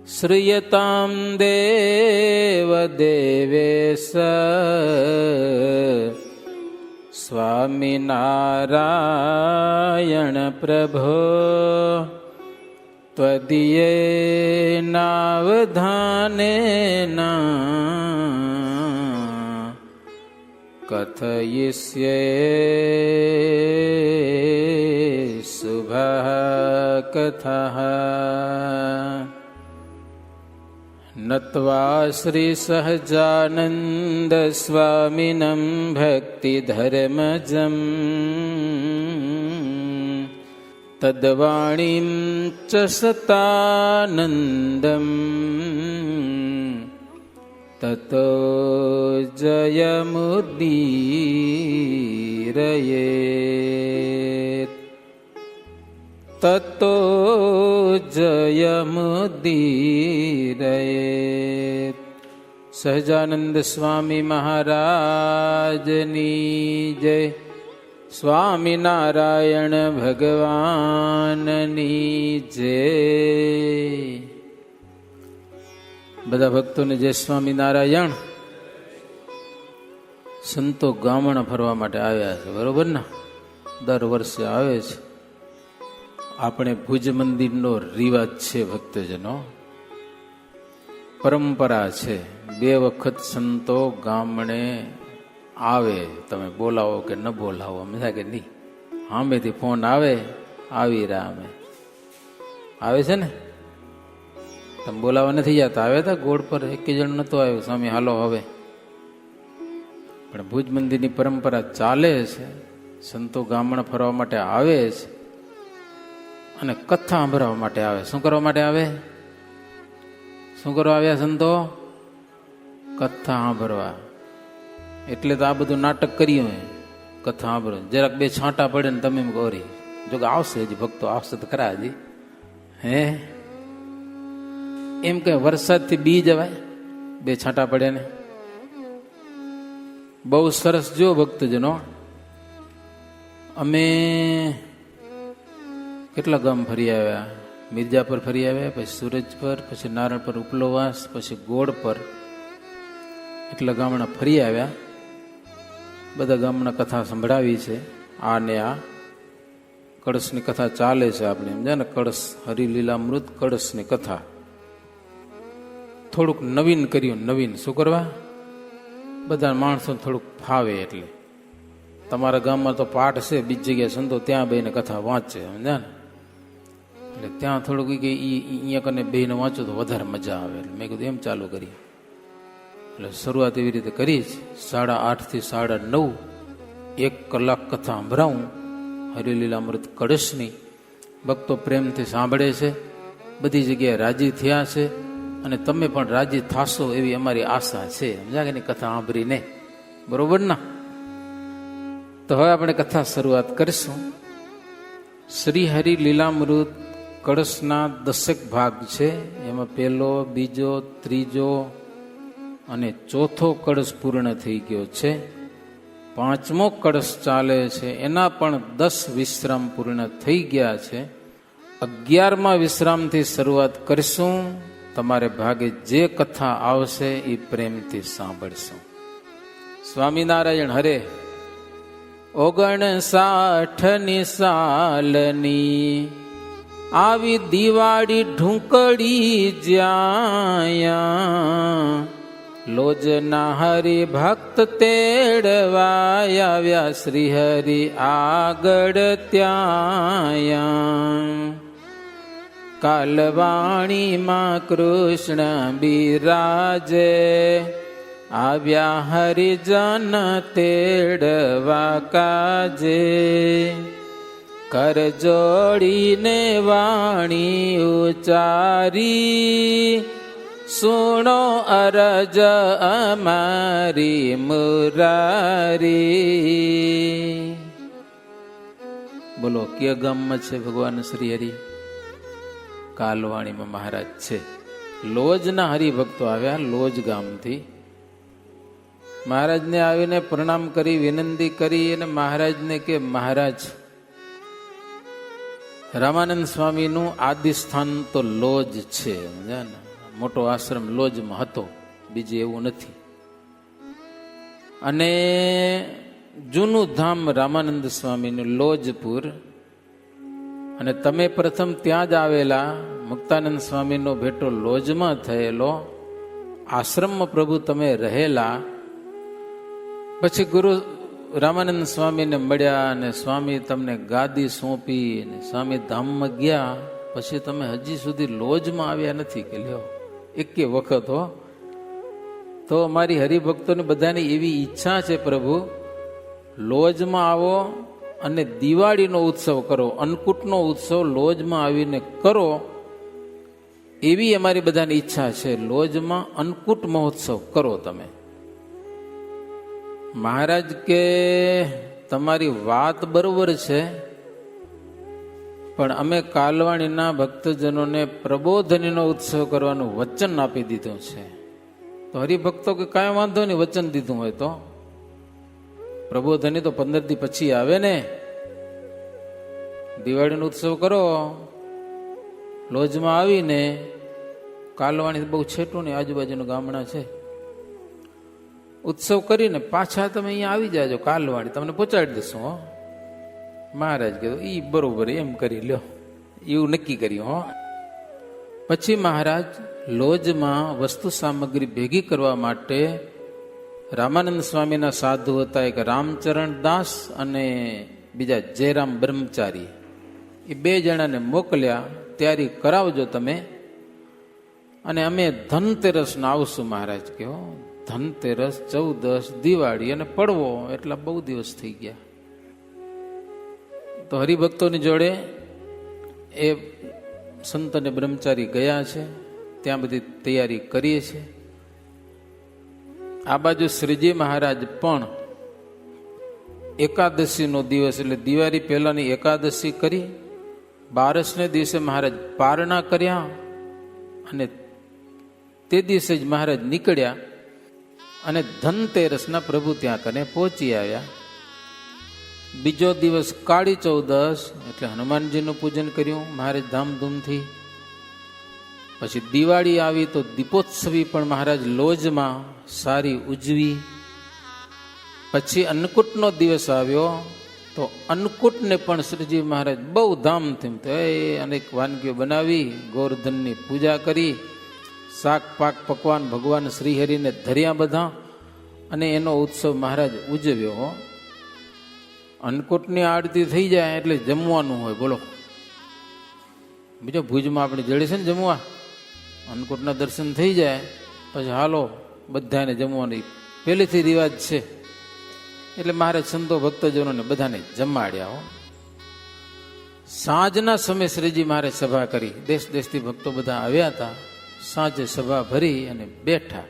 શ્રીયતાં દેવ દેવેશ સ્વામિનારાયણ પ્રભો ત્વદીયેનાવધાનેન કથયિષ્યે શુભઃ કથઃ નત્વા શ્રી સહજાનંદ સ્વામિनं ભક્તિધર્મજં તદ્વાણીં ચ સતાનંદં તતો જયમુદીરયેત તતો જયમુદીરયેત. સહજાનંદ સ્વામી મહારાજની જય. સ્વામિનારાયણ ભગવાનની જય. બધા ભક્તોને જય સ્વામિનારાયણ. સંતો ગામડા ફરવા માટે આવ્યા છે, બરોબર ને? દર વર્ષે આવે છે. આપણે ભુજ મંદિરનો રિવાજ છે ભક્તજનો, પરંપરા છે. 2 વખત સંતો ગામડે આવે, તમે બોલાવો કે ન બોલાવો, સમજા કે નહીં? સામેથી ફોન આવે, આવી રહ્યા અમે, આવે છે ને? તમે બોલાવા નથી જતા? આવ્યા હતા ગોળ પર, 1 જણ નતો આવ્યો, સ્વામી હાલો હવે. પણ ભુજ મંદિરની પરંપરા ચાલે છે. સંતો ગામડા ફરવા માટે આવે છે અને કથા સાંભળવા માટે આવે. શું કરવા માટે આવે? શું કરવા આવ્યા સંતો? કથા સાંભળવા. એટલે તો આ બધું નાટક કર્યું. કથા સાંભળો, જરાક 2 છાંટા પડે ને તમે એમ ગોરી જો કે આવશે, હજી ભક્તો આવશે તો ખરા. હજી હે એમ કે વરસાદથી બી જવાય? 2 છાંટા પડે ને. બહુ સરસ. જો ભક્તજનો, અમે કેટલા ગામ ફરી આવ્યા. મિર્જાપર ફરી આવ્યા, પછી સુરજપર, પછી નારણપર, ઉપલોવાસ, પછી ગોળ પર. એટલા ગામડા ફરી આવ્યા. બધા ગામના કથા સંભળાવી છે. આ ને આ કળશની કથા ચાલે છે. આપણે સમજ્યા ને? કળશ, હરિલીલામૃત કળશની કથા. થોડુંક નવીન કર્યું. નવીન શું કરવા? બધા માણસો થોડુંક ફાવે એટલે. તમારા ગામમાં તો પાઠ છે, બીજી જગ્યાએ સંતો ત્યાં બેને કથા વાંચે, સમજ્યા ને? એટલે ત્યાં થોડુંક કે અહીંયા કને બેને વાંચો તો વધારે મજા આવે. એટલે મેં કીધું એમ ચાલુ કરી. એટલે શરૂઆત એવી રીતે કરી છે. 8:30 થી 9:30 1 કલાક કથા સંભળાવું હરિલીલામૃત કળશની. ભક્તો પ્રેમથી સાંભળે છે, બધી જગ્યાએ રાજી થયા છે, અને તમે પણ રાજી થાશો એવી અમારી આશા છે, સમજ્યા કે નહીં? કથા સાંભળીને, બરોબર ના? તો હવે આપણે કથા શરૂઆત કરીશું. શ્રી હરિ લીલામૃત કળશના 10 ભાગ છે. એમાં 1લો, 2જો, 3જો અને 4થો કળશ પૂર્ણ થઈ ગયો છે. 5મો કળશ ચાલે છે, એના પણ 10 વિશ્રામ પૂર્ણ થઈ ગયા છે. 11મા વિશ્રામથી શરૂઆત કરીશું. તમારે ભાગે જે કથા આવશે એ પ્રેમથી સાંભળશું. સ્વામિનારાયણ હરે. 59ની સાલની આવી દિવાળી ઢૂંકડી જ્યાં લોજના હરિ ભક્ત તેડવા આવ્યા શ્રી હરિ આગળ ત્યાં. કાલવાણીમાં કૃષ્ણ બિરાજે આવ્યા હરિજન તેડવા કાજે. કર જોડીને વાણી ઉચારી સુણો અરજ અમારી મુરારી. બોલો કયા ગામમાં છે ભગવાન શ્રી હરિ? કાલવાણીમાં મહારાજ છે. લોજના હરિભક્તો આવ્યા, લોજ ગામથી. મહારાજને આવીને પ્રણામ કરી, વિનંતી કરી, અને મહારાજને કે મહારાજ, રામાનંદ સ્વામીનું આદિ સ્થાન તો લોજ છે, સમજ્યા ને? મોટો આશ્રમ લોજમાં હતો, બીજે એવું નથી. અને જૂનું ધામ રામાનંદ સ્વામીનું લોજપુર, અને તમે પ્રથમ ત્યાં જ આવેલા મુક્તાનંદ સ્વામીનો ભેટો લોજમાં થયેલો, આશ્રમમાં પ્રભુ તમે રહેલા. પછી ગુરુ રામાનંદ સ્વામીને મળ્યા અને સ્વામી તમને ગાદી સોંપી અને સ્વામી ધામમાં ગયા. પછી તમે હજી સુધી લોજમાં આવ્યા નથી કે લ્યો એકે વખત હો. તો અમારી હરિભક્તોની બધાની એવી ઈચ્છા છે પ્રભુ, લોજમાં આવો અને દિવાળીનો ઉત્સવ કરો, અન્નકૂટનો ઉત્સવ લોજમાં આવીને કરો, એવી અમારી બધાની ઈચ્છા છે. લોજમાં અન્નકૂટ મહોત્સવ કરો તમે. મહારાજ કે તમારી વાત બરોબર છે, પણ અમે કાલવાણીના ભક્તજનોને પ્રબોધનીનો ઉત્સવ કરવાનું વચન આપી દીધું છે. તો હરિભક્તો કે કાંઈ વાંધો નહીં, વચન દીધું હોય તો પ્રબોધની તો 15 દી પછી આવે ને. દિવાળીનો ઉત્સવ કરો, લોજમાં આવીને કાલવાણી બહુ છેટું ને આજુબાજુનું ગામડા છે, ઉત્સવ કરીને પાછા તમે અહીંયા આવી જાજો કાલવાણી, તમને પહોંચાડી દઈશું. હો મહારાજ કીધું ઈ બરોબર, એમ કરી લ્યો, એવું નક્કી કર્યું. હો પછી મહારાજ લોજમાં વસ્તુ સામગ્રી ભેગી કરવા માટે રામાનંદ સ્વામીના સાધુ હતા, એક રામચરણ દાસ અને બીજા જયરામ બ્રહ્મચારી, એ 2 જણાને મોકલ્યા, તૈયારી કરાવજો તમે, અને અમે ધનતેરસના આવશું. મહારાજ કહો ધનતેરસ, 14, દિવાળી અને પડવો, એટલા બહુ દિવસ થઈ ગયા. તો હરિભક્તોની જોડે એ સંત અને બ્રહ્મચારી ગયા છે, ત્યાં બધી તૈયારી કરીએ છે. આ બાજુ શ્રીજી મહારાજ પણ એકાદશીનો દિવસ એટલે દિવાળી પહેલાની એકાદશી કરી, 12ને દિવસે મહારાજ પારણા કર્યા, અને તે દિવસે જ મહારાજ નીકળ્યા અને ધનતેરસના પ્રભુ ત્યાં કને પહોંચી આવ્યા. બીજો દિવસ કાળી 14 એટલે હનુમાનજીનું પૂજન કર્યું મહારાજ ધામધૂમથી. પછી દિવાળી આવી તો દીપોત્સવી પણ મહારાજ લોજમાં સારી ઉજવી. પછી અન્નકૂટનો દિવસ આવ્યો તો અન્નકૂટને પણ શ્રીજી મહારાજ બહુ ધામથી અનેક વાનગીઓ બનાવી, ગોવર્ધનની પૂજા કરી, શાક પાક પકવાન ભગવાન શ્રીહરિને ધર્યા બધા, અને એનો ઉત્સવ મહારાજ ઉજવ્યો. અન્નકૂટની આરતી થઈ જાય એટલે જમવાનું હોય, બોલો. બીજો ભુજમાં આપણે જડે છે ને જમવા, અન્નકૂટના દર્શન થઈ જાય પછી હાલો બધાને જમવાની પહેલેથી રિવાજ છે. એટલે મહારાજ સંતો ભક્તજનોને બધાને જમાડ્યા. હો સાંજના સમયે શ્રીજી મહારાજ સભા કરી, દેશ દેશથી ભક્તો બધા આવ્યા હતા. સાંજે સભા ભરી અને બેઠા.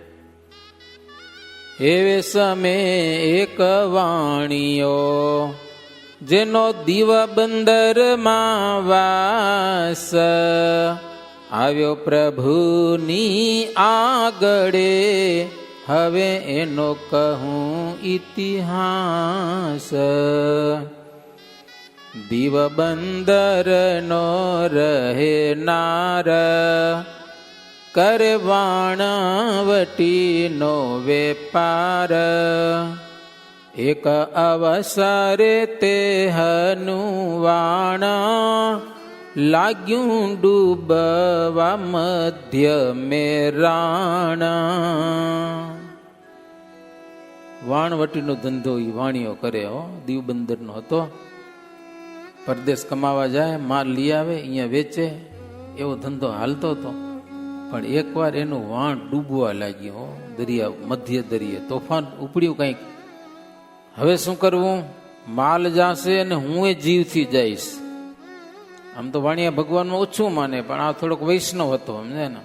એવે સમે એક વાણીયો, જેનો દીવ બંદરમાં વાસ, આવ્યો પ્રભુની આગળે, હવે એનો કહું ઇતિહાસ. દીવ બંદરનો રહેનાર, કરે વાણવટીનો વેપાર, એક અવસરે તે હનુવાણ, લાગ્યું ડૂબવા મધ્ય મેરાણ. વાણવટીનો ધંધો એ વાણીઓ કરે. હો દીવબંદરનો હતો, પરદેશ કમાવા જાય, માલ લઈ આવે, અહીંયા વેચે, એવો ધંધો હાલતો હતો. પણ એકવાર એનું વાણ ડૂબવા લાગ્યું, દરિયા મધ્ય દરિયે તોફાન ઉપડ્યું કંઈક. હવે શું કરવું? માલ જાશે અને હું એ જીવથી જઈશ. આમ તો વાણિયા ભગવાનમાં ઓછું માને, પણ આ થોડોક વૈષ્ણવ હતો, સમજે ને.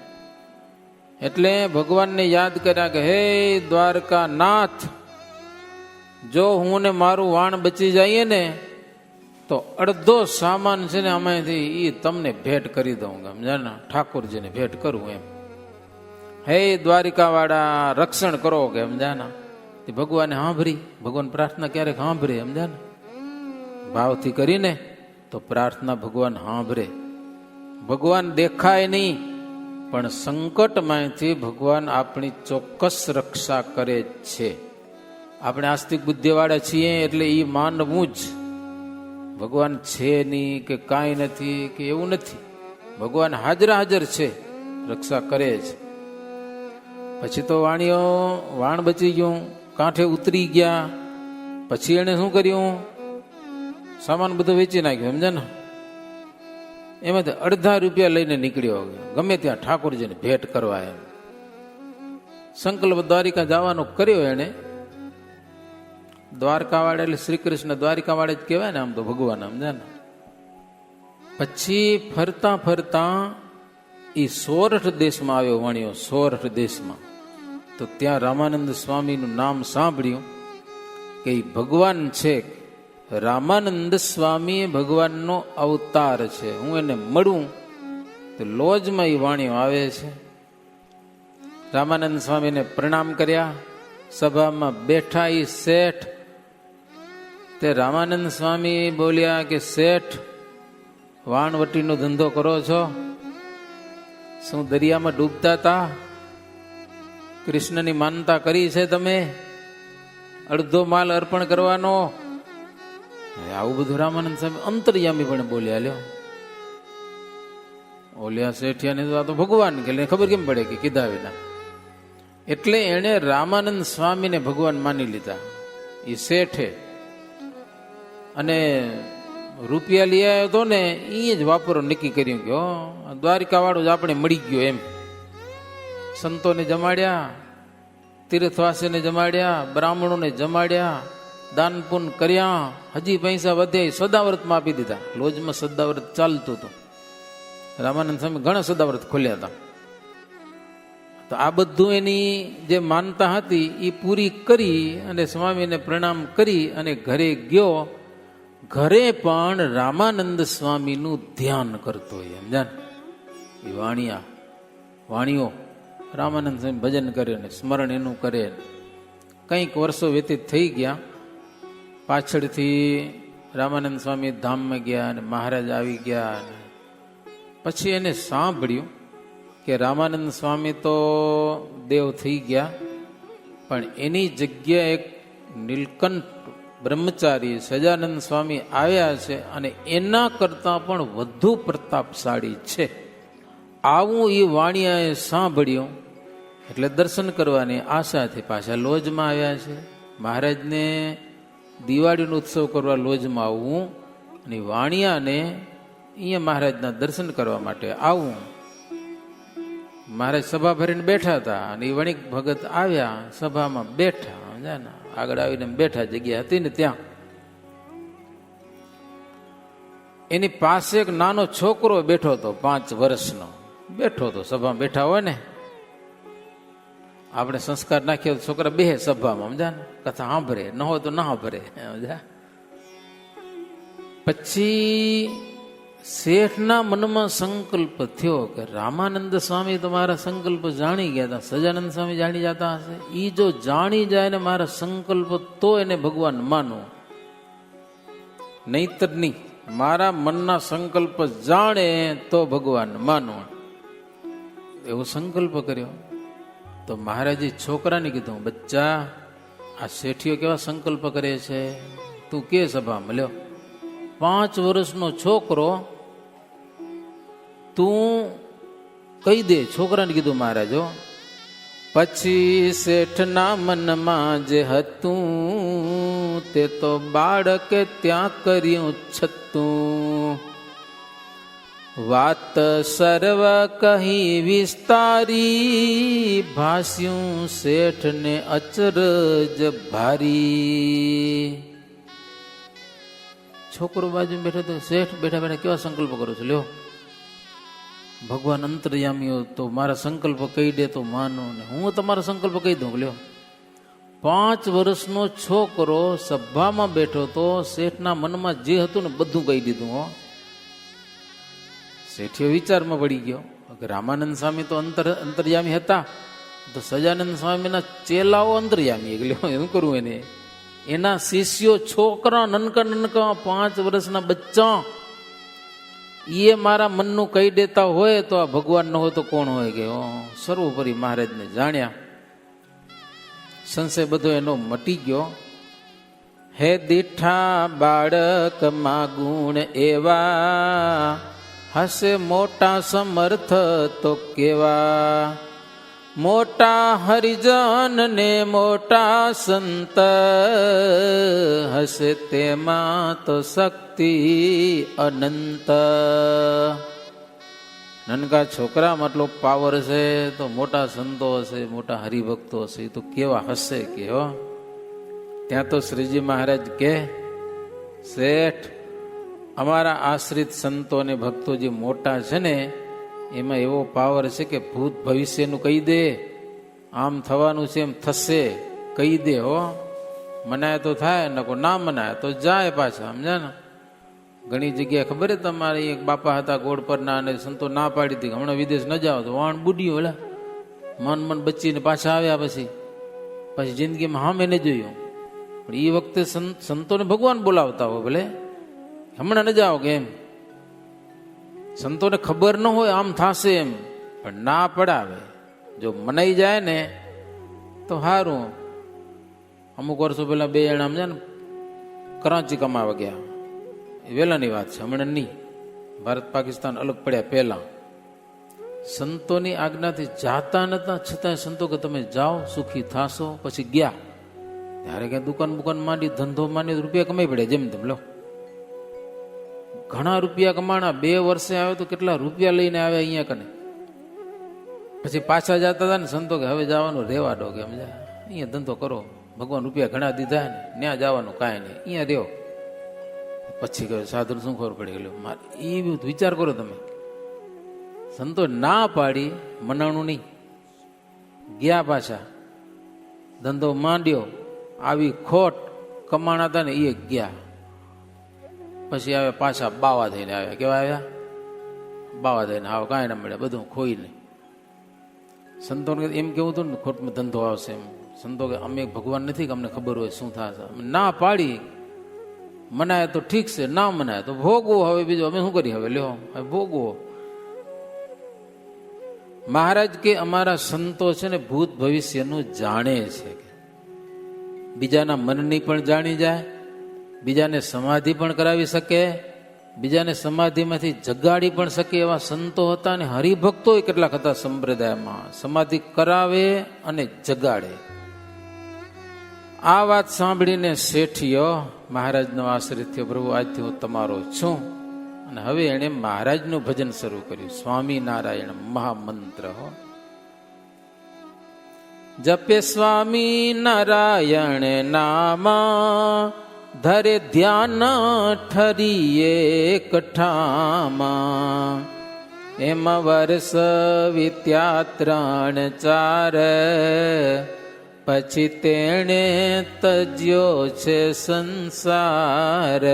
એટલે ભગવાનને યાદ કર્યા કે હે દ્વારકા નાથ, જો હું ને મારું વાણ બચી જઈએ ને તો અડધો સામાન છે ને અમાયથી એ તમને ભેટ કરી દઉં, સમજ્યા ને, ઠાકોરજીને ભેટ કરું એમ. હે દ્વારિકા વાળા રક્ષણ કરો કે, સમજ્યા ને. ભગવાને સાંભળી, ભગવાન પ્રાર્થના ક્યારેક સાંભળે, સમજ્યા ને, ભાવથી કરીને તો પ્રાર્થના ભગવાન સાંભળે. ભગવાન દેખાય નહીં પણ સંકટમાંથી ભગવાન આપણી ચોક્કસ રક્ષા કરે જ છે. આપણે આસ્તિક બુદ્ધિવાળા છીએ એટલે એ માનવું જ ભગવાન છે નહીં કે કાંઈ નથી કે એવું નથી. ભગવાન હાજર છે, રક્ષા કરે છે. પછી તો વાણીઓ વાણ બચી ગયું, કાંઠે ઉતરી ગયા. પછી એને શું કર્યું? સામાન બધું વેચી નાખ્યો, સમજે ને? એમાંથી અડધા રૂપિયા લઈને નીકળ્યો, ગમે ત્યાં ઠાકોરજીને ભેટ કરવા. એમ સંકલ્પ દ્વારિકા જવાનો કર્યો એને. દ્વારકાવાળા એટલે શ્રી કૃષ્ણ દ્વારિકાવાળા જ કહેવાય ને આમ તો ભગવાન, સમજે ને? પછી ફરતા ફરતા એ સોરઠ દેશમાં આવ્યો વાણિયો. સોરઠ દેશમાં તો ત્યાં રામાનંદ સ્વામીનું નામ સાંભળ્યું કે એ ભગવાન છે. રામાનંદ સ્વામી ભગવાનનો અવતાર છે. હું એને મળું તો લોજમાં એ વાણીઓ આવે છે. રામાનંદ સ્વામીને પ્રણામ કર્યા. સભામાં બેઠા એ શેઠ. તે રામાનંદ સ્વામી બોલ્યા કે શેઠ, વાણવટીનો ધંધો કરો છો? શું દરિયામાં ડૂબતા હતા? કૃષ્ણની માનતા કરી છે તમે? અડધો માલ અર્પણ કરવાનો? આવું બધું રામાનંદ સ્વામી અંતર્યામી પણ બોલ્યા. લ્યો, ઓલ્યા શેઠિયાને તો ભગવાન કે ખબર કેમ પડે કે કીધા વિના. એટલે એને રામાનંદ સ્વામીને ભગવાન માની લીધા એ શેઠે. અને રૂપિયા લઈ આવ્યો હતો ને એ જ વાપરો નક્કી કર્યું કે દ્વારિકા વાળો જ આપણે મળી ગયો. એમ સંતોને જમાડ્યા, તીર્થવાસીને જમાડ્યા, બ્રાહ્મણોને જમાડ્યા, દાન પુન કર્યા. હજી પૈસા વધ્યા સદાવ્રતમાં આપી દીધા. લોજમાં સદાવ્રત ચાલતું હતું. રામાનંદ સ્વામી ઘણા સદાવ્રત ખોલ્યા હતા. તો આ બધું એની જે માનતા હતી એ પૂરી કરી અને સ્વામીને પ્રણામ કરી અને ઘરે ગયો. ઘરે પણ રામાનંદ સ્વામીનું ધ્યાન કરતો હોય. સમજાન? એ વાણીઓ રામાનંદ સ્વામી ભજન કરે ને સ્મરણ એનું કરે. કંઈક વર્ષો વ્યતીત થઈ ગયા. પાછળથી રામાનંદ સ્વામી ધામમાં ગયા અને મહારાજ આવી ગયા. પછી એને સાંભળ્યું કે રામાનંદ સ્વામી તો દેવ થઈ ગયા, પણ એની જગ્યાએ એક નીલકંઠ બ્રહ્મચારી સજાનંદ સ્વામી આવ્યા છે અને એના કરતા પણ વધુ પ્રતાપશાળી છે. આવું એ વાણિયાએ સાંભળ્યું એટલે દર્શન કરવાની આશાથી પાછા લોજમાં આવ્યા છે. મહારાજને દિવાળીનો ઉત્સવ કરવા લોજમાં આવવું અને વાણિયાને અહીંયા મહારાજના દર્શન કરવા માટે આવવું. મહારાજ સભા ભરીને બેઠા હતા અને એ વણિક ભગત આવ્યા, સભામાં બેઠા. આગળ આવીને બેઠા, જગ્યા હતી ને ત્યાં. એની પાસે એક નાનો છોકરો બેઠો હતો, 5 વર્ષનો બેઠો હતો. સભામાં બેઠા હોય ને, આપણે સંસ્કાર નાખીએ તો છોકરા બેહે સભામાં, સમજા ને, કથા સાંભળે, ન હોય તો ના સાંભળે, સમજા. પછી શેઠના મનમાં સંકલ્પ થયો કે રામાનંદ સ્વામી તો મારા સંકલ્પ જાણી ગયા હતા, સજાનંદ સ્વામી જાણી જતા હશે. એ જો જાણી જાય ને મારા સંકલ્પ તો એને ભગવાન માનું, નહીતર નહીં. મારા મનના સંકલ્પ જાણે તો ભગવાન માનું. એવો સંકલ્પ કર્યો. તો મહારાજે છોકરાને કીધું, બચ્ચા, આ શેઠીઓ કેવા સંકલ્પ કરે છે, તું કે સભા મળ્યો. 5 વર્ષનો છોકરો, તું કહી દે. છોકરાને કીધું મહારાજો. પછી શેઠના મનમાં જે હતું તે તો બાળકે ત્યાં કર્યું છતું. વાત સર્વ કહી વિસ્તારી, ભાસ્યું શેઠને અચરજ ભારી. છોકરો બાજુ બેઠો તો શેઠ બેઠા બેઠા કેવા સંકલ્પ કરો છો, લ્યો. ભગવાન અંતર્યામીઓ તો મારા સંકલ્પ કહી દે તો માનો ને હું તમારા સંકલ્પ કહી દઉં, લ્યો. 5 વર્ષનો છોકરો સભામાં બેઠો તો શેઠના મનમાં જે હતું ને બધું કહી દીધું. શેઠિયો વિચારમાં પડી ગયો કે રામાનંદ સ્વામી તો અંતર્યામી હતા, તો સજાનંદ સ્વામીના ચેલાઓ અંતર્યામી, શું કરવું એને? એના શિષ્યો છોકરા, નનકા 5 વર્ષના બચ્ચા એ મારા મનનું કહી દેતા હોય તો આ ભગવાન ન હોય તો કોણ હોય કે સર્વોપરી મહારાજને જાણ્યા, સંશય બધો એનો મટી ગયો. હે દીઠા બાળકમાં ગુણ એવા, હશે મોટા સમર્થ તો કેવા. મોટા હરિજન ને મોટા સંત, હશે તેમાં તો શક્તિ અનંત. નનકા છોકરામાં આટલો પાવર છે તો મોટા સંતો હશે, મોટા હરિભક્તો હશે, એ તો કેવા હશે કે હો. ત્યાં તો શ્રીજી મહારાજ કે શેઠ, અમારા આશ્રિત સંતો અને ભક્તો જે મોટા છે ને એમાં એવો પાવર છે કે ભૂત ભવિષ્યનું કહી દે, આમ થવાનું છે એમ થશે કહી દે હો. મનાય તો થાય, નકો ના મનાય તો જાય પાછા, સમજ્યા ને. ઘણી જગ્યાએ ખબર છે તમારે, એક બાપા હતા ગોળ પરના અને સંતો ના પાડી હતી હમણાં વિદેશ ન જાઓ તો વાણ બુડ્યું ઓલા મન બચીને પાછા આવ્યા, પછી જિંદગીમાં હા મેં જોયું. પણ એ વખતે સંતોને ભગવાન બોલાવતા હોય, ભલે હમણાં ન જાઓ કે એમ. સંતોને ખબર ન હોય આમ થશે એમ, પણ ના પડાવે. જો મનાઈ જાય ને તો સારું. અમુક વર્ષો પહેલા બે જણા સમજ્યા ને કરાંચી કમાવા ગયા, એ વહેલાની વાત છે, હમણાં નહીં. ભારત પાકિસ્તાન અલગ પડ્યા પહેલા સંતોની આજ્ઞાથી જાતા નતા, છતાં સંતો કે તમે જાઓ સુખી થાશો. પછી ગયા ત્યારે ક્યાં દુકાન બુકાન માંડી, ધંધો માંડી, રૂપિયા કમાઈ પડ્યા જેમ તેમ. લો ઘણા રૂપિયા કમાણા. 2 વર્ષે આવે તો કેટલા રૂપિયા લઈને આવ્યા અહીંયા કને. પછી પાછા જતા હતા ને સંતો કે હવે જવાનું રેવા દો, કે સમજ્યા, અહીંયા ધંધો કરો, ભગવાન રૂપિયા ઘણા દીધા ને ત્યાં જવાનું કાંઈ નહીં, અહીંયા રહ્યો. પછી કહ્યું સાધુ શું ખબર પડી ગયો મારે. એ વિચાર કરો તમે, સંતો ના પાડી, મનાણું નહીં, ગયા પાછા, ધંધો માંડ્યો, આવી ખોટ, કમાણા હતા ને એ ગયા. પછી આવે પાછા બાવા થઈને આવ્યા. કેવા આવ્યા? બાવા થઈને. આવ કાંઈ ના મળ્યા, બધું ખોઈને. સંતોને એમ કેવું હતું ને ખોટમાં ધંધો આવશે એમ. સંતો કે અમે ભગવાન નથી કે અમને ખબર હોય શું થશે. ના પાડી, મનાય તો ઠીક છે, ના મનાય તો ભોગવો. હવે બીજું અમે શું કરીએ? હવે લ્યો હવે ભોગવો. મહારાજ કે અમારા સંતો છે ને ભૂત ભવિષ્યનું જાણે છે, બીજાના મનની પણ જાણી જાય, બીજાને સમાધિ પણ કરાવી શકે, બીજાને સમાધિમાંથી જગાડી પણ શકે એવા સંતો હતા. ને હરિભક્તો કેટલાક હતા સંપ્રદાયમાં, સમાધિ કરાવે અને જગાડે. આ વાત સાંભળીને શેઠિયો મહારાજનો આશ્રિત થયો, પ્રભુ આજથી હું તમારો છું. અને હવે એણે મહારાજનું ભજન શરૂ કર્યું, સ્વામિનારાયણ મહામંત્ર. હો જપે સ્વામિનારાયણ નામા, ધરે ધ્યાન ઠરીએ કઠામાં. એમ વર્ષ વિત્યા 3-4, પછી તેણે તજ્યો છે સંસાર.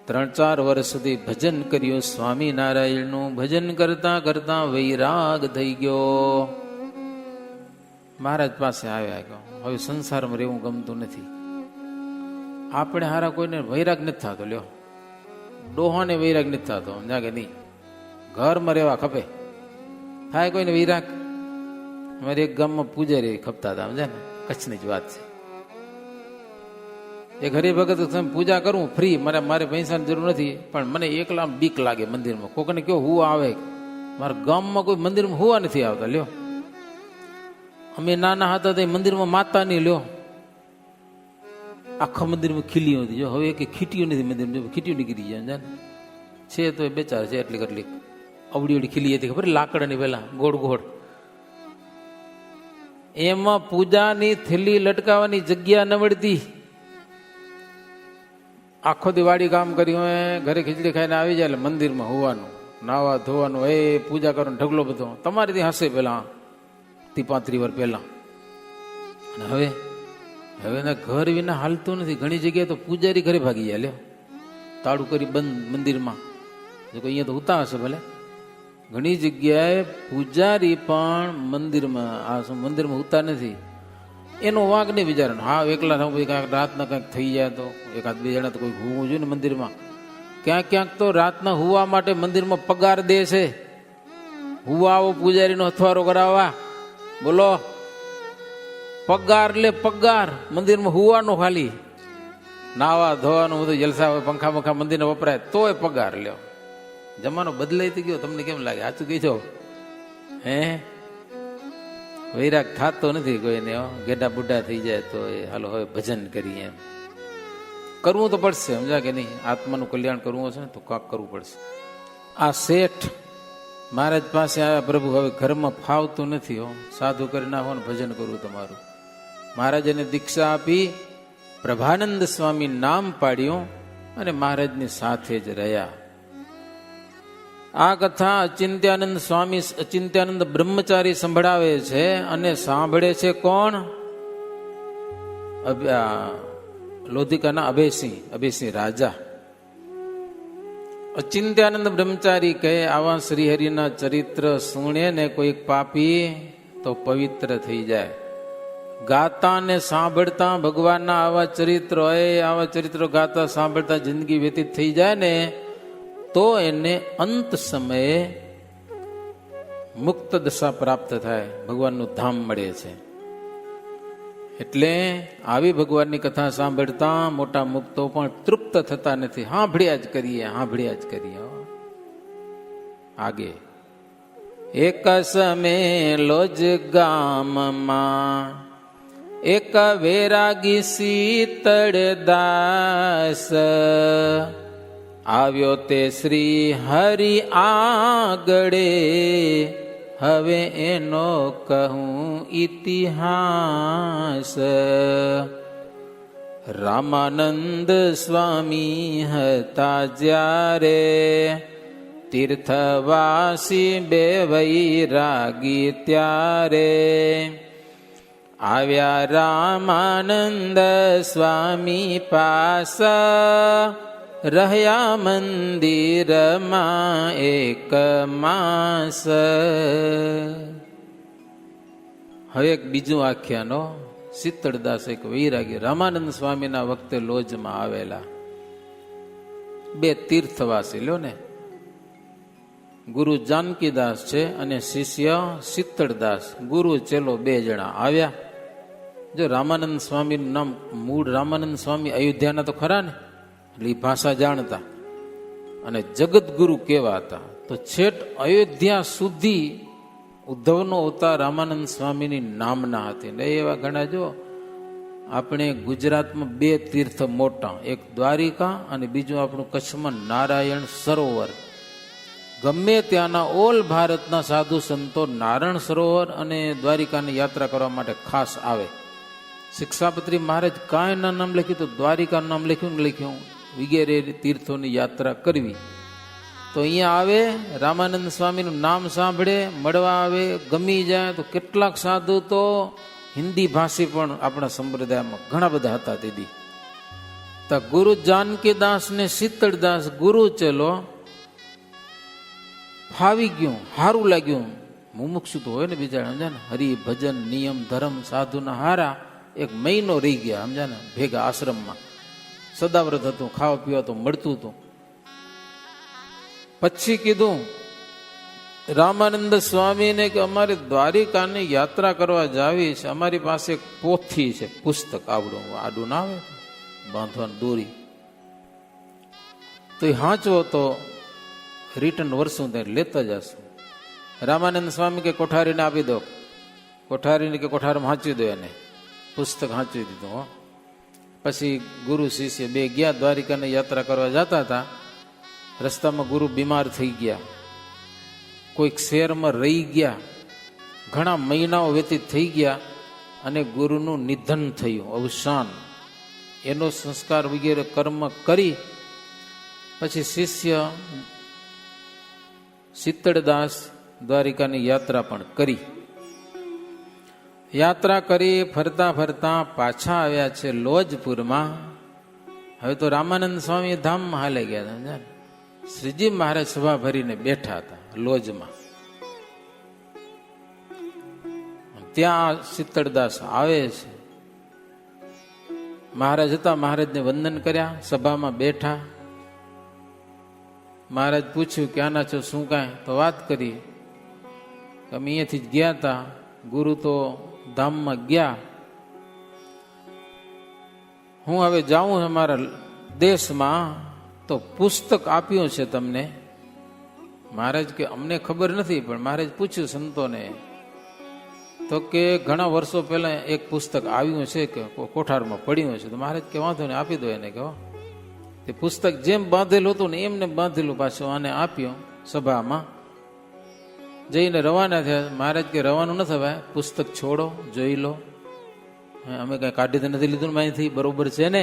3-4 વર્ષ સુધી ભજન કર્યું સ્વામિનારાયણનું. ભજન કરતા કરતા વૈરાગ થઈ ગયો. મહારાજ પાસે આવ્યા કે હવે સંસારમાં રહેવું ગમતું નથી. આપણે હારા કોઈને વૈરાગ નથી થતો. લ્યો ડોહાને વૈરાગ નથી થતો, સમજ્યા કે નહીં? ઘરમાં રહેવા ખપે, થાય કોઈને વૈરાગ? અમારે એક ગામમાં પૂજારી ખપતા હતા, સમજ્યા ને, કચ્છની જ વાત છે. એક હરિભગત પૂજા કરું ફ્રી, મારે પૈસાની જરૂર નથી, પણ મને એકલા બીક લાગે મંદિરમાં. કોકને કયો હું આવે, મારા ગામમાં કોઈ મંદિરમાં હુવા નથી આવતા. લ્યો અમે નાના હતા તો મંદિરમાં માતા નહીં. લ્યો આખા મંદિરમાં ખીલીઓ હતી. જો હવે કે ખીટીઓ નથી મંદિરમાં, ખીટીઓ નીકળી જાય છે તો એ બેચાર છે. એટલી કેટલીક અવડી અવડી ખીલી હતી, ખબર લાકડાની પેલા ગોળ ગોળ. એમાં પૂજાની થેલી લટકાવવાની જગ્યા ન મળતી. આખો દિવાળી કામ કર્યું હોય, ઘરે ખીચડી ખાઈને આવી જાય એટલે મંદિરમાં હોવાનું, નાવા ધોવાનું, એ પૂજા કરવાનો ઢગલો બધો. તમારે ત્યાં હશે પેલા 30-35 વર્ષ પહેલા. અને હવે ઘર વિના હાલતું નથી. ઘણી જગ્યાએ તો પૂજારી ઘરે ભાગી જાય. લ્યો તાળું કરી બંધ મંદિરમાં. જો કોઈ અહીંયા તો ઉતા હશે ભલે. ઘણી જગ્યાએ પૂજારી પણ મંદિરમાં ઉતા નથી. એનો વાંક નહીં વિચારવાનો. હા એકલા રાતના કંઈક થઈ જાય તો 1-2 જણા તો કોઈ હોવું જોઈએ ને મંદિરમાં. ક્યાંક ક્યાંક તો રાતના હુવા માટે મંદિરમાં પગાર દે છે. હુવા આવો પૂજારીનો હથવારો કરાવવા, બોલો પગાર લે પગાર, મંદિરમાં હુવાનો ખાલી, નાવા ધોવાનું બધું જલસા હોય, પંખા પંખા મંદિરને વપરાય તોય પગાર લ્યો. જમાનો બદલાઈ ગયો, તમને કેમ લાગે? સાચું કહીજો. હે વૈરાગ થતો નથી કોઈને, ગેડા બુઢા થઈ જાય તો હાલો હવે ભજન કરીએ. એમ કરવું તો પડશે, સમજા કે નહીં? આત્માનું કલ્યાણ કરવું હશે ને તો કાંક કરવું પડશે. આ શેઠ મહારાજ પાસે આવ્યા, પ્રભુ હવે ઘરમાં ફાવતું નથી, હો સાધુ કરી નાખો ને ભજન કરવું તમારું. મહારાજને દીક્ષા આપી, પ્રભાનંદ સ્વામી નામ પાડ્યું અને મહારાજની સાથે જ રહ્યા. આ કથા અચિંત્યાનંદ સ્વામી, અચિંત્યાનંદ બ્રહ્મચારી સંભળાવે છે અને સાંભળે છે કોણ? લોધિકાના અભયસિંહ રાજા. અચિંત્યાનંદ બ્રહ્મચારી કહે, આવા શ્રીહરિના ચરિત્ર સુણે ને કોઈ પાપી તો પવિત્ર થઈ જાય. ગાતા ને સાંભળતા ભગવાનના આવા ચરિત્રો હોય, આવા ચરિત્રો ગાતા સાંભળતા જિંદગી વ્યતીત થઈ જાય ને તો એને અંત સમયે મુક્ત દશા પ્રાપ્ત થાય, ભગવાનનું ધામ મળે છે. એટલે આવી ભગવાનની કથા સાંભળતા મોટા મુક્તો પણ તૃપ્ત થતા નથી. સાંભળ્યા જ કરીએ. આગે એક સમય લોજ ગામમાં એક વૈરાગી શીતળદાસ આવ્યો તે શ્રી હરિ આગળે, હવે એનો કહું ઇતિહાસ. રામાનંદ સ્વામી હતા જ્યારે તીર્થવાસી બે વૈરાગી ત્યારે, આવ્યા રામાનંદ સ્વામી પાસ, રહ્યા મંદિરમાં એક માસ. હવે એક બીજું આખ્યાનો, શીતળદાસ એક વૈરાગી રામાનંદ સ્વામીના વખતે લોજમાં આવેલા. બે તીર્થવાસી લ્યો ને, ગુરુ જાનકીદાસ છે અને શિષ્ય શીતળદાસ, ગુરુ ચેલો બે જણા આવ્યા. જો રામાનંદ સ્વામીનું નામ, મૂળ રામાનંદ સ્વામી અયોધ્યાના તો ખરા ને, એટલે એ ભાષા જાણતા અને જગતગુરુ કેવા હતા. તો છેટ અયોધ્યા સુધી ઉદ્ધવનો અવતાર રામાનંદ સ્વામીની નામના હતી. ને એવા ઘણા, જો આપણે ગુજરાતમાં બે તીર્થ મોટા, એક દ્વારિકા અને બીજું આપણું કચ્છમાં નારાયણ સરોવર. ગમે ત્યાંના ઓલ ભારતના સાધુ સંતો નારાયણ સરોવર અને દ્વારિકાની યાત્રા કરવા માટે ખાસ આવે. શિક્ષાપત્રી મહારાજ કાંઈ ના નામ લખ્યું તો દ્વારિકાનું નામ લખ્યું વગેરે તીર્થોની યાત્રા કરવી. તો અહીંયા આવે, રામાનંદ સ્વામીનું નામ સાંભળે, મળવા આવે, ગમી જાય. તો કેટલાક સાધુ તો હિન્દી ભાષી પણ આપણા સંપ્રદાયમાં ઘણા બધા હતા. દીદી તો ગુરુ જાનકીદાસ ને શીતળદાસ ગુરુ ચેલો ફાવી ગયું, સારું લાગ્યું. મુમુક્ષુ તો હોય ને બિચારા, સમજા ને, હરિ ભજન નિયમ ધર્મ સાધુના હારા. એક મહિનો રહી ગયા, સમજા ને, ભેગા આશ્રમમાં. સદાવ્રત હતું, ખાવા પીવા તો મળતું હતું. પછી કીધું રામાનંદ સ્વામીને કે અમારે દ્વારિકાની યાત્રા કરવા જાવી છે, અમારી પાસે એક પોથી છે, પુસ્તક આવડું આડું ના આવે બાંધવાનું દોરી, તો એ હાંચવો તો રિટર્ન વર્ષું ત્યાં લેતા જશું. રામાનંદ સ્વામી કે કોઠારીને આપી દો, કોઠારીને કે કોઠારમાં હાંચી દો. એને પુસ્તક હાંચવી દીધું. હો પછી ગુરુ શિષ્ય બે ગયા, દ્વારિકાની યાત્રા કરવા જતા હતા. રસ્તામાં ગુરુ બીમાર થઈ ગયા, કોઈક શહેરમાં રહી ગયા, ઘણા મહિનાઓ વ્યતીત થઈ ગયા અને ગુરુનું નિધન થયું, અવસાન. એનો સંસ્કાર વગેરે કર્મ કરી પછી શિષ્ય શીતળદાસ દ્વારિકાની યાત્રા પણ કરી. યાત્રા કરી ફરતા ફરતા પાછા આવ્યા છે લોજપુરમાં. હવે તો રામાનંદ સ્વામી ધામમાં હાલે ગયા હતા. શ્રીજી મહારાજ સભા ભરીને બેઠા હતા લોજમાં. ત્યાં શીતળદાસ આવે છે. મહારાજ હતા, મહારાજને વંદન કર્યા, સભામાં બેઠા. મહારાજ પૂછ્યું ક્યાંના છો, શું કાંઈ? તો વાત કરી અમે અહીંયાથી જ ગયા હતા, ગુરુ તો ધામમાં ગયા, હું હવે જાઉં અમારા દેશમાં, તો પુસ્તક આપ્યું છે તમને. મહારાજ કે અમને ખબર નથી, પણ મહારાજ પૂછ્યું સંતોને, તો કે ઘણા વર્ષો પહેલા એક પુસ્તક આવ્યું છે કે કોઠારમાં પડ્યું છે. તો મહારાજ કે વાંધો ને આપી દો એને. કહો તે પુસ્તક જેમ બાંધેલું હતું ને એમને બાંધેલું પાછું આને આપ્યું. સભામાં જઈને રવાના થયા. મહારાજ કે રવાનું ન થવાય, પુસ્તક છોડો, જોઈ લો. અમે કઈ કાઢી તો નથી લીધું અહીંથી, બરોબર છે ને?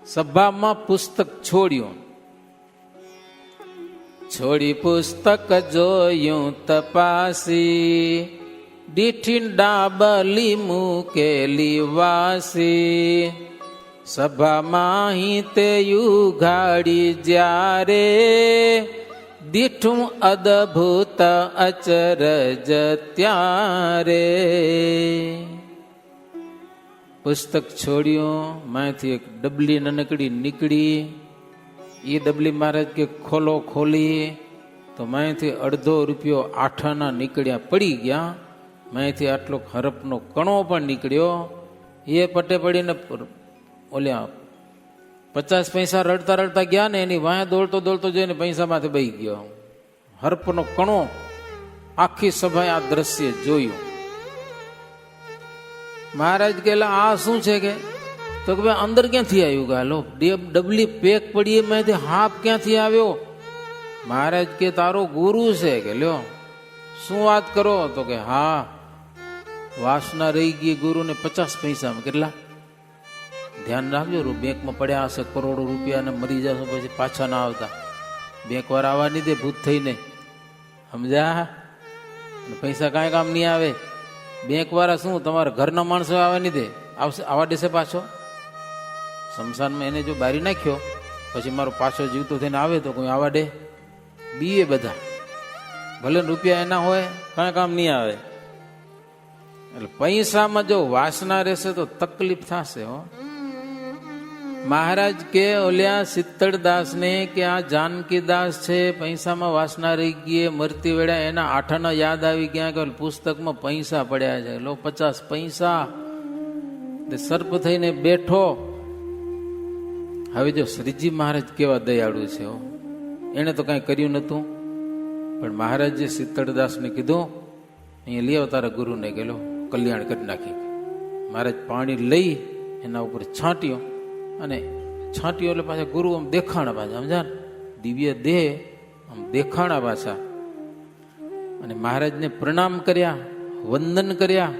સભામાં પુસ્તક છોડ્યું. છોડી પુસ્તક જોયું તપાસી, દીઠીન ડાબલી મૂકેલી વાસી. સભામાં તે યુગાડી જ્યારે, દીઠું અદભુત અચરજ ત્યારે. પુસ્તક છોડ્યું, માંથી એક ડબલી નનકડી નીકળી. એ ડબલી મહારાજ કે ખોલો, ખોલી તો માંથી અડધો રૂપિયો આઠાના નીકળ્યા, પડી ગયા. માંથી આટલો હરપનો કણો પણ નીકળ્યો. એ પટે પડીને ઓલ્યા 50 પૈસા રડતા રડતા ગયા ને, એની વાંહે દોડતો દોડતો જઈને પૈસામાંથી બહી ગયો. હરપનો કણો. આખી સભાએ આ દ્રશ્ય જોયું. મહારાજ કહેલા આ શું છે? કે તો કે ભાઈ અંદર ક્યાંથી આવ્યું? ગાલો ડબલી પેક પડી, એમાંથી હાફ ક્યાંથી આવ્યો? મહારાજ કે તારો ગુરુ છે. કે લ્યો શું વાત કરો? તો કે હા, વાસના રહી ગઈ ગુરુને 50 પૈસામાં. કેટલા? ધ્યાન રાખજો, બેંકમાં પડ્યા હશે કરોડો રૂપિયા ને મરી જશો પછી પાછા ના આવતા. બેંક વાળા આવવા નહીં દે ભૂત થઈને, સમજ્યા? પૈસા કાંઈ કામ નહીં આવે. બેંક વાળા શું તમારા ઘરના માણસો આવવા નહીં દે? આવશે, આવવા દેશે પાછો? શમશાનમાં એને જો બારી નાખ્યો પછી મારો પાછો જીવતો થઈને આવે તો કોઈ આવવા દે? બીએ બધા, ભલે રૂપિયા એના હોય, કાંઈ કામ નહીં આવે. એટલે પૈસામાં જો વાસના રહેશે તો તકલીફ થશે. હો મહારાજ કે ઓલ્યા સિત્તળદાસ ને કે આ જાનકીદાસ છે, પૈસામાં વાસના રહી ગઈ, મરતી વેળા એના આઠાના યાદ આવી ગયા કે પુસ્તકમાં પૈસા પડ્યા છે, લો 50 પૈસા. સર્પ થઈને બેઠો. હવે જો શ્રીજી મહારાજ કેવા દયાળુ છે. એને તો કઈ કર્યું નતું, પણ મહારાજે સિત્તળદાસને કીધું અહીંયા લઈ આવ તારા ગુરુને. ગયેલો કલ્યાણ કરી નાખી. મહારાજ પાણી લઈ એના ઉપર છાંટ્યો, અને છાંટ્યો એટલે પાછા ગુરુ આમ દેખાણા પાછા, સમજા? દિવ્ય દેહ આમ દેખાણા પાછા. અને મહારાજને પ્રણામ કર્યા, વંદન કર્યા.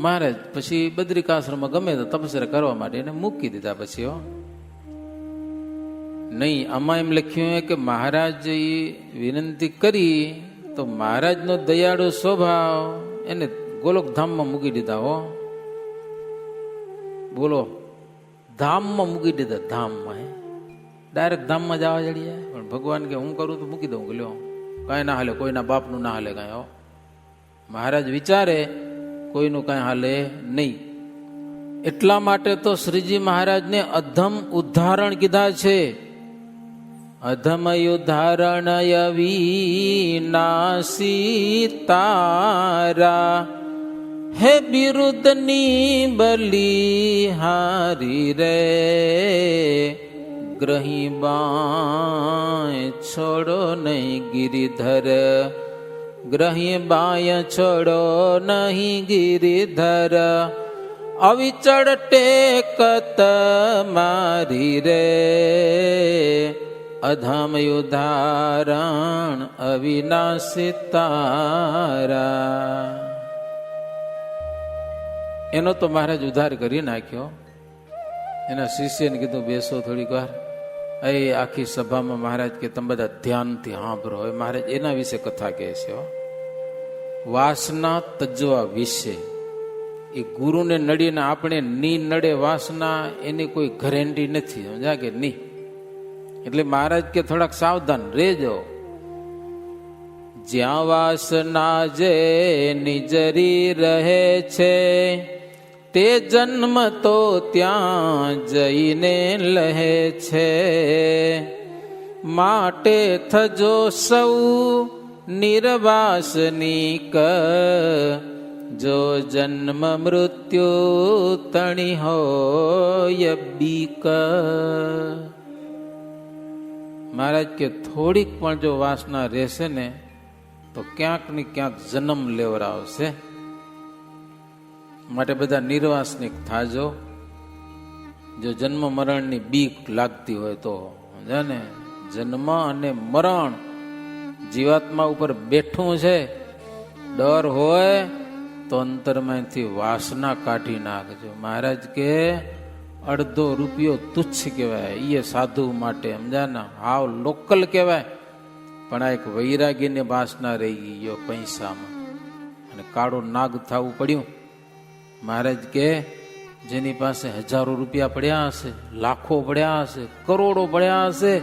મહારાજ પછી બદ્રિકાશ્રમમાં ગમે તો તપસ્યા કરવા માટે એને મૂકી દીધા. પછી નહીં, આમાં એમ લખ્યું કે મહારાજ વિનંતી કરી તો મહારાજનો દયાળુ સ્વભાવ એને ગોલોકધામમાં મૂકી દીધા. હો બોલો, ધામમાં મૂકી દીધા. ધામમાં ડાયરેક્ટ ધામમાં જવા જડીએ. પણ ભગવાન કે હું કરું તો મૂકી દઉં. લ્યો કાંઈ ના હાલે, કોઈના બાપનું ના હાલે કાંઈ. મહારાજ વિચારે કોઈનું કાંઈ હાલે નહીં. એટલા માટે તો શ્રીજી મહારાજને અધમ ઉદ્ધારણ કીધા છે. અધમ ઉદ્ધારણ વિનાશી તારા, હે બિરુદની બલી હારી રે. ગ્રહી બાય છોડો નહીં ગિરિધર, ગ્રહી બાય છોડો નહીં ગિરિધર. અવિચળ ટેકત મારી રે, અધમ ઉદ્ધારણ અવિનાશી તારા. એનો તો મહારાજ ઉદ્ધાર કરી નાખ્યો. એના શિષ્યને કીધું બેસો થોડીક વાર. એ આખી સભામાં મહારાજ કે તમે બધા ધ્યાનથી સાંભળો. હવે મહારાજ એના વિશે કથા કહે છે. વાસના તજવા વિશે. એ ગુરુને નડીને આપણે ની નડે વાસના, એની કોઈ ગેરંટી નથી, સમજા કે નહીં? એટલે મહારાજ કે થોડાક સાવધાન રહેજો. જ્યાં વાસના જે નિજરી રહે છે, તે જન્મ તો ત્યાં જઈને લહે છે. માટે થજો સૌ નિર્વાસનિક, જો જન્મ મૃત્યુ તણી હોય બીક. મહારાજ કે થોડીક પણ જો વાસના રહેશે ને તો ક્યાંક ને ક્યાંક જન્મ લેવડાવશે. માટે બધા નિર્વાસનિક થાજો. જો જન્મ મરણની બીક લાગતી હોય તો સમજ્યા ને. જન્મ અને મરણ જીવાત્મા ઉપર બેઠું છે. ડર હોય તો અંતરમાંથી વાસના કાઢી નાખજો. મહારાજ કે અડધો રૂપિયો તુચ્છ કહેવાય, એ સાધુ માટે સમજ્યા ને, હાવ લોકલ કહેવાય. પણ આ એક વૈરાગીની વાસના રહી ગયો પૈસામાં, અને કાળો નાગ થવું પડ્યું. મહારાજ કે જેની પાસે હજારો રૂપિયા પડ્યા હશે, લાખો પડ્યા હશે, કરોડો પડ્યા હશે,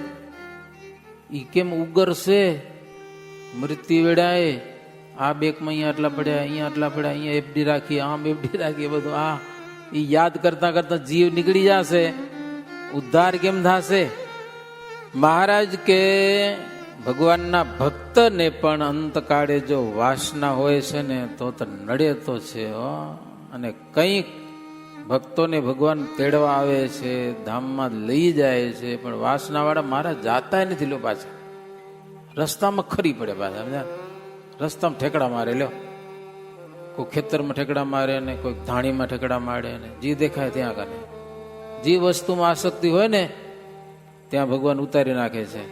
ઈ કેમ ઉગરશે? મૃત્યુ વેળાએ આ બેંકમાં અહીંયા આટલા પડ્યા, અહીંયા આટલા પડ્યા, અહીંયા એફડી રાખી, આમ એફડી રાખી, બધું આ ઈ યાદ કરતા કરતા જીવ નીકળી જશે, ઉદ્ધાર કેમ થશે? મહારાજ કે ભગવાનના ભક્તને પણ અંતકાળે જો વાસના હોય છે ને તો નડે તો છે. અને કંઈક ભક્તોને ભગવાન તેડવા આવે છે, ધામમાં લઈ જાય છે, પણ વાસનાવાળા મારા જાતા નથી. લો પાછા રસ્તામાં ખરી પડે, પાછા રસ્તામાં ઠેકડા મારે. લ્યો કોઈ ખેતરમાં ઠેકડા મારે ને કોઈ ધાણીમાં ઠેકડા મારે ને જે દેખાય ત્યાં કરે. જે વસ્તુમાં આસક્તિ હોય ને ત્યાં ભગવાન ઉતારી નાખે છે.